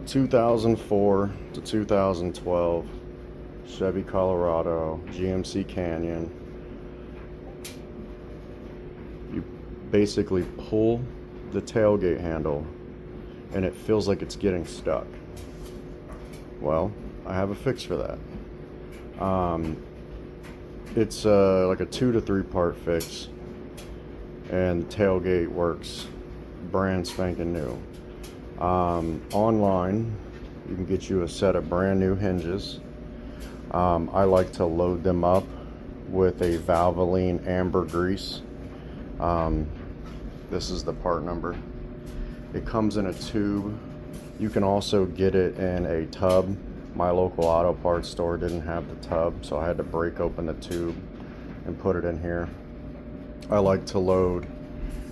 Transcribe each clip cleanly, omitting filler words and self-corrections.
2004 to 2012 Chevy Colorado GMC Canyon. You basically pull the tailgate handle and it feels like it's getting stuck. Well, I have a fix for that. It's like a 2 to 3 part fix, and the tailgate works brand spanking new. Online, you can get you a set of brand new hinges. I like to load them up with a Valvoline amber grease. This is the part number. It comes in a tube. You can also get it in a tub. My local auto parts store didn't have the tub, so I had to break open the tube and put it in here. I like to load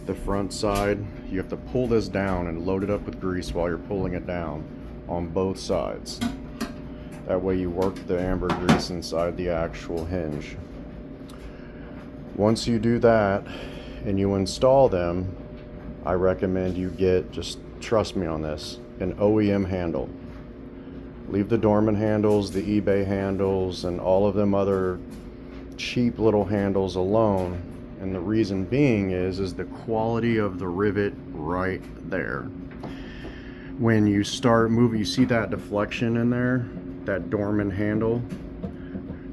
the front side. You have to pull this down and load it up with grease while you're pulling it down on both sides. That way you work the amber grease inside the actual hinge. Once you do that and you install them, I recommend you get, just trust me on this, an OEM handle. Leave the Dorman handles, the eBay handles, and all of them other cheap little handles alone. And the reason being is the quality of the rivet right there. When you start moving, you see that deflection in there, that Dorman handle?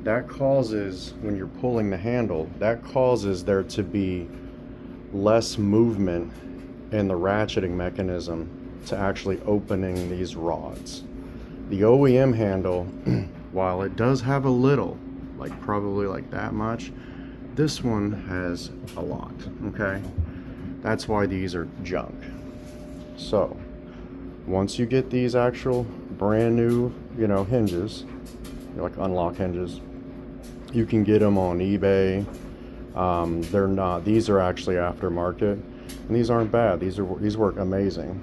That causes, when you're pulling the handle, that causes there to be less movement in the ratcheting mechanism to actually opening these rods. The OEM handle, while it does have a little, like probably like that much, this one has a lot, okay? That's why these are junk. So, once you get these actual brand new, hinges, like unlock hinges, you can get them on eBay. They're not, these are actually aftermarket, and these aren't bad. These work amazing.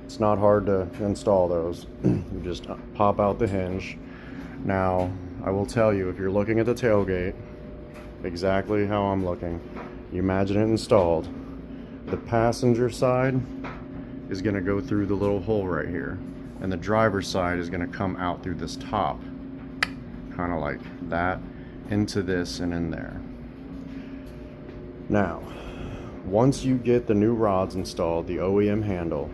It's not hard to install those. You just pop out the hinge. Now, I will tell you, if you're looking at the tailgate, exactly how I'm looking, you imagine it installed. The passenger side is going to go through the little hole right here, and the driver's side is going to come out through this top, kind of like that, into this and in there. Now, once you get the new rods installed, the OEM handle,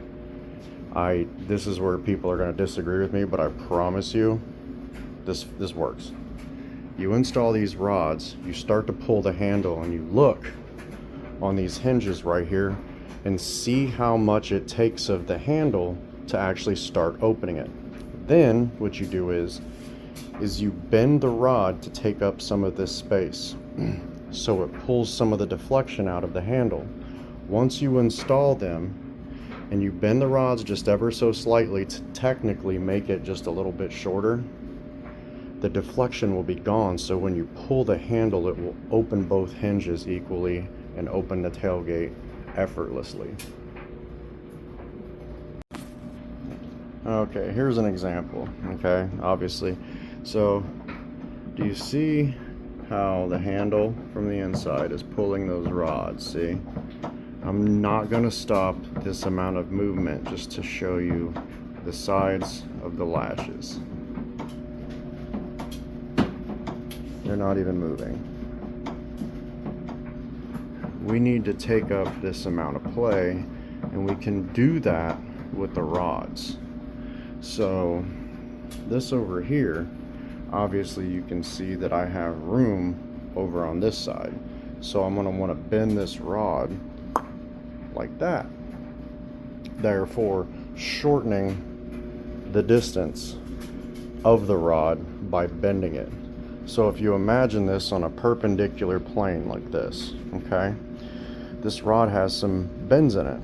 this is where people are going to disagree with me, but I promise you, this works. You install these rods, you start to pull the handle, and you look on these hinges right here and see how much it takes of the handle to actually start opening it. Then what you do is you bend the rod to take up some of this space, so it pulls some of the deflection out of the handle. Once you install them and you bend the rods just ever so slightly to technically make it just a little bit shorter, the deflection will be gone, so when you pull the handle, it will open both hinges equally and open the tailgate effortlessly. Okay, here's an example, okay, obviously. So, do you see how the handle from the inside is pulling those rods? See? I'm not going to stop this amount of movement just to show you the sides of the latches. They're not even moving. We need to take up this amount of play, and we can do that with the rods. So this over here, obviously you can see that I have room over on this side. So I'm going to want to bend this rod like that, therefore shortening the distance of the rod by bending it. So if you imagine this on a perpendicular plane like this, okay, this rod has some bends in it,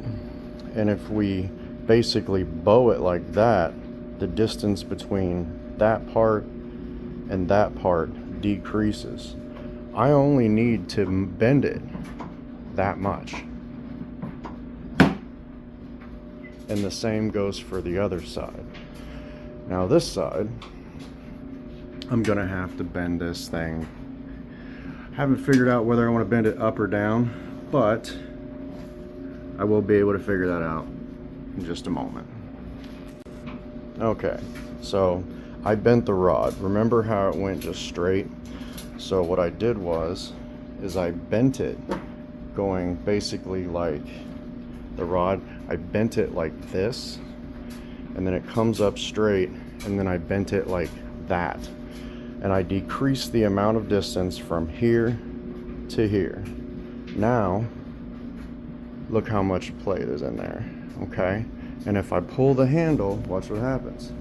and if we basically bow it like that, the distance between that part and that part decreases. I only need to bend it that much. And the same goes for the other side. Now this side, I'm gonna have to bend this thing. Haven't figured out whether I want to bend it up or down, but I will be able to figure that out. in just a moment. Okay, so I bent the rod. Remember how it went just straight? So what I did is I bent it going basically like the rod. I bent it like this, and then it comes up straight, and then I bent it like that. And I decreased the amount of distance from here to here. Now, look how much play there's in there, okay? And if I pull the handle, watch what happens.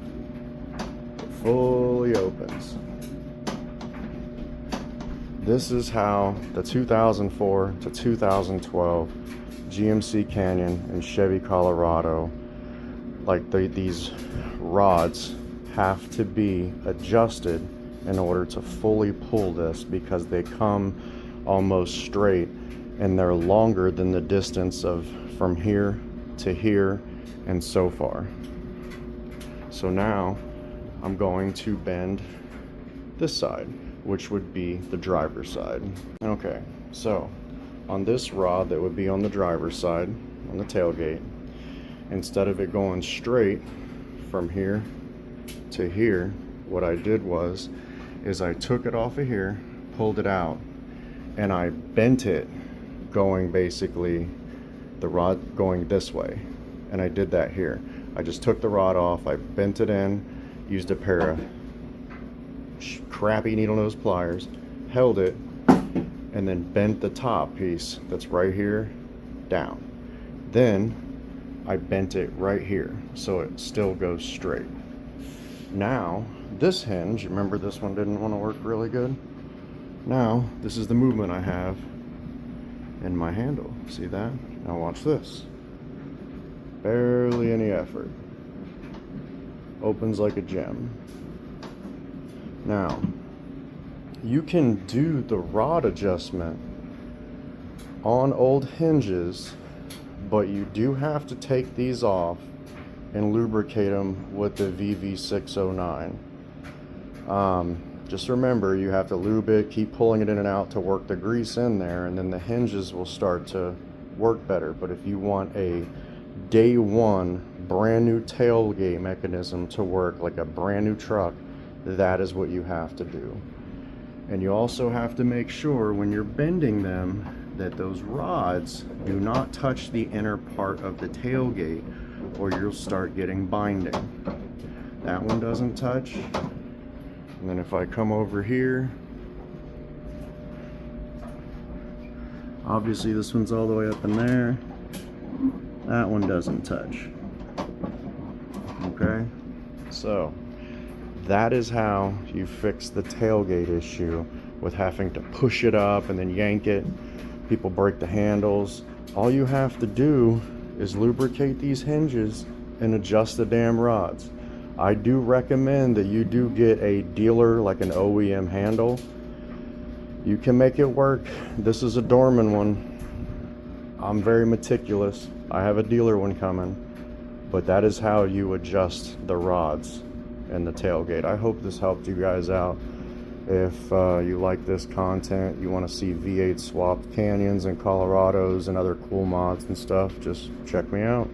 It fully opens. This is how the 2004 to 2012 GMC Canyon and Chevy Colorado, like these rods have to be adjusted in order to fully pull this, because they come almost straight and they're longer than the distance of from here to here and so far. So now I'm going to bend this side, which would be the driver's side. Okay, so on this rod that would be on the driver's side, on the tailgate, instead of it going straight from here to here, what I did is I took it off of here, pulled it out, and I bent it going basically the rod going this way. And I did that here. I just took the rod off, I bent it in, used a pair of crappy needle nose pliers, held it, and then bent the top piece that's right here down. Then I bent it right here so it still goes straight. Now this hinge, remember this one didn't want to work really good? Now this is the movement I have in my handle. See that? Now watch this. Barely any effort. Opens like a gem. Now you can do the rod adjustment on old hinges, but you do have to take these off and lubricate them with the VV609. Just remember, you have to lube it, keep pulling it in and out to work the grease in there, and then the hinges will start to work better. But if you want a day one brand new tailgate mechanism to work like a brand new truck, that is what you have to do. And you also have to make sure when you're bending them that those rods do not touch the inner part of the tailgate, or you'll start getting binding. That one doesn't touch. And then if I come over here, obviously this one's all the way up in there. That one doesn't touch. Okay? So that is how you fix the tailgate issue with having to push it up and then yank it. People break the handles. All you have to do is lubricate these hinges and adjust the damn rods. I do recommend that you do get a dealer, like an OEM handle. You can make it work. This is a Dorman one. I'm very meticulous. I have a dealer one coming. But that is how you adjust the rods and the tailgate. I hope this helped you guys out. If you like this content, you want to see V8 swapped Canyons and Colorados and other cool mods and stuff, just check me out.